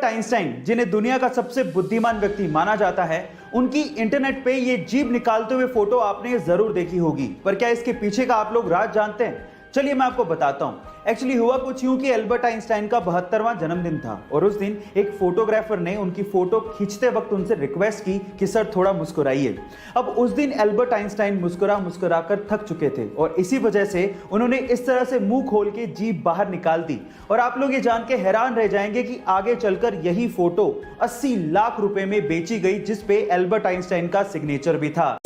Einstein, जिन्हें दुनिया का सबसे बुद्धिमान व्यक्ति माना जाता है, उनकी इंटरनेट पे ये जीभ निकालते हुए फोटो आपने जरूर देखी होगी। पर क्या इसके पीछे का आप लोग राज जानते हैं? चलिए मैं आपको बताता हूं। एक्चुअली हुआ कुछ यूं कि एल्बर्ट आइंस्टाइन का 72वां जन्मदिन था और उस दिन एक फोटोग्राफर ने उनकी फोटो खींचते वक्त उनसे रिक्वेस्ट की कि सर थोड़ा मुस्कुराइए। अब उस दिन एल्बर्ट आइंस्टाइन मुस्कुरा कर थक चुके थे और इसी वजह से उन्होंने इस तरह से मुंह खोल के जीभ बाहर निकाल दी। और आप लोग ये जान के हैरान रह जाएंगे कि आगे चलकर यही फोटो 80 लाख रुपए में बेची गई, जिसपे एल्बर्ट आइंस्टाइन का सिग्नेचर भी था।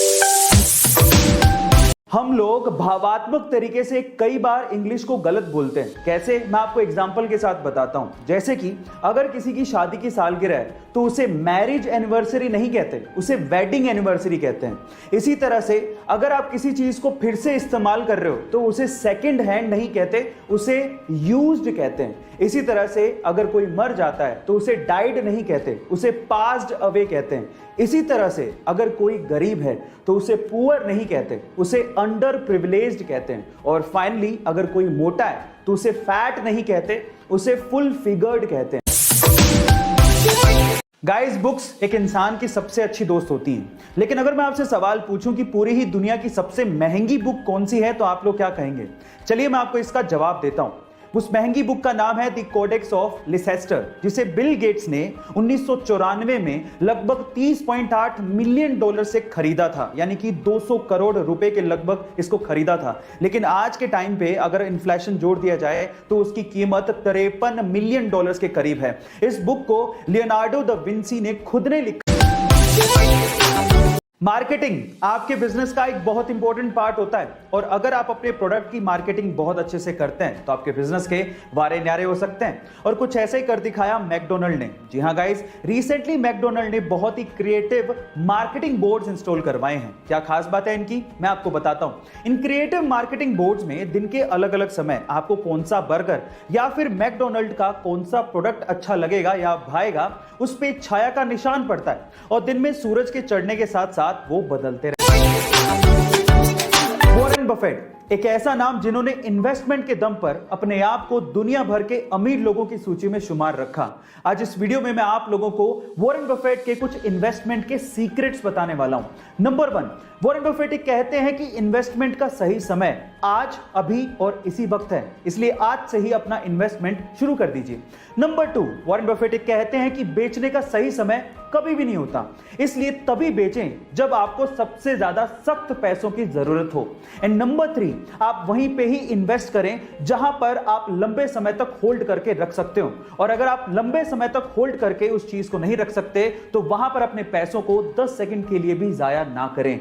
हम लोग भावात्मक तरीके से कई बार इंग्लिश को गलत बोलते हैं। कैसे? मैं आपको एग्जांपल के साथ बताता हूं। जैसे कि अगर किसी की शादी की सालगिरह है तो उसे मैरिज एनिवर्सरी नहीं कहते, उसे वेडिंग एनिवर्सरी कहते हैं। इसी तरह से अगर आप किसी चीज को फिर से इस्तेमाल कर रहे हो तो उसे सेकंड हैंड नहीं कहते, उसे यूज्ड कहते हैं। इसी तरह से अगर कोई मर जाता है तो उसे डाइड नहीं कहते, उसे पास्ड अवे कहते हैं। इसी तरह से अगर कोई गरीब है तो उसे पुअर नहीं कहते, उसे अंडर प्रिविलेज्ड कहते हैं। और फाइनली अगर कोई मोटा है तो उसे फैट नहीं कहते, उसे फुल फिगर्ड कहते हैं। गाइस, बुक्स एक इंसान की सबसे अच्छी दोस्त होती हैं, लेकिन अगर मैं आपसे सवाल पूछूं कि पूरी ही दुनिया की सबसे महंगी बुक कौन सी है तो आप लोग क्या कहेंगे? चलिए मैं आपको इसका जवाब देता हूं। उस महंगी बुक का नाम है द कोडेक्स ऑफ लिसेस्टर, जिसे बिल गेट्स ने 1994 में लगभग $30.8 मिलियन से खरीदा था, यानी कि 200 करोड़ रुपए के लगभग इसको खरीदा था। लेकिन आज के टाइम पे अगर इन्फ्लेशन जोड़ दिया जाए तो उसकी कीमत $53 मिलियन के करीब है। इस बुक को लियोनार्डो दा विंसी ने खुद ने लिखा। मार्केटिंग आपके बिजनेस का एक बहुत इंपॉर्टेंट पार्ट होता है और अगर आप अपने प्रोडक्ट की मार्केटिंग बहुत अच्छे से करते हैं तो आपके बिजनेस के वारे न्यारे हो सकते हैं। और कुछ ऐसे ही कर दिखाया मैकडोनल्ड ने। जी हां गाइस, रिसेंटली मैकडोनल्ड ने बहुत ही क्रिएटिव मार्केटिंग बोर्ड्स इंस्टॉल करवाए हैं। क्या खास बात है इनकी, मैं आपको बताता हूं। इन क्रिएटिव मार्केटिंग बोर्ड्स में दिन के अलग अलग समय आपको कौन सा बर्गर या फिर मैकडोनल्ड का कौन सा प्रोडक्ट अच्छा लगेगा या भाएगा, उस पे छाया का निशान पड़ता है और दिन में सूरज के चढ़ने के साथ साथ वो बदलते रहते हैं। वॉरेन बफेट एक ऐसा नाम जिन्होंने इन्वेस्टमेंट के दम पर अपने आप को दुनिया भर के अमीर लोगों की सूची में शुमार रखा। आज इस वीडियो में मैं आप लोगों को वॉरेन बफेट के कुछ इन्वेस्टमेंट के सीक्रेट्स बताने वाला हूं। नंबर 1, वॉरेन बफेट कहते हैं कि इन्वेस्टमेंट का सही समय आज, अभी और इसी वक्त है, इसलिए आज से ही अपना इन्वेस्टमेंट शुरू कर दीजिए। नंबर 2, वॉरेन बफेट कहते हैं कि बेचने का सही समय कभी भी नहीं होता, इसलिए तभी बेचें जब आपको सबसे ज्यादा सख्त पैसों की जरूरत हो। एंड नंबर 3, आप वहीं पे ही इन्वेस्ट करें जहां पर आप लंबे समय तक होल्ड करके रख सकते हो। और अगर आप लंबे समय तक होल्ड करके उस चीज को नहीं रख सकते तो वहां पर अपने पैसों को 10 सेकंड के लिए भी जाया ना करें।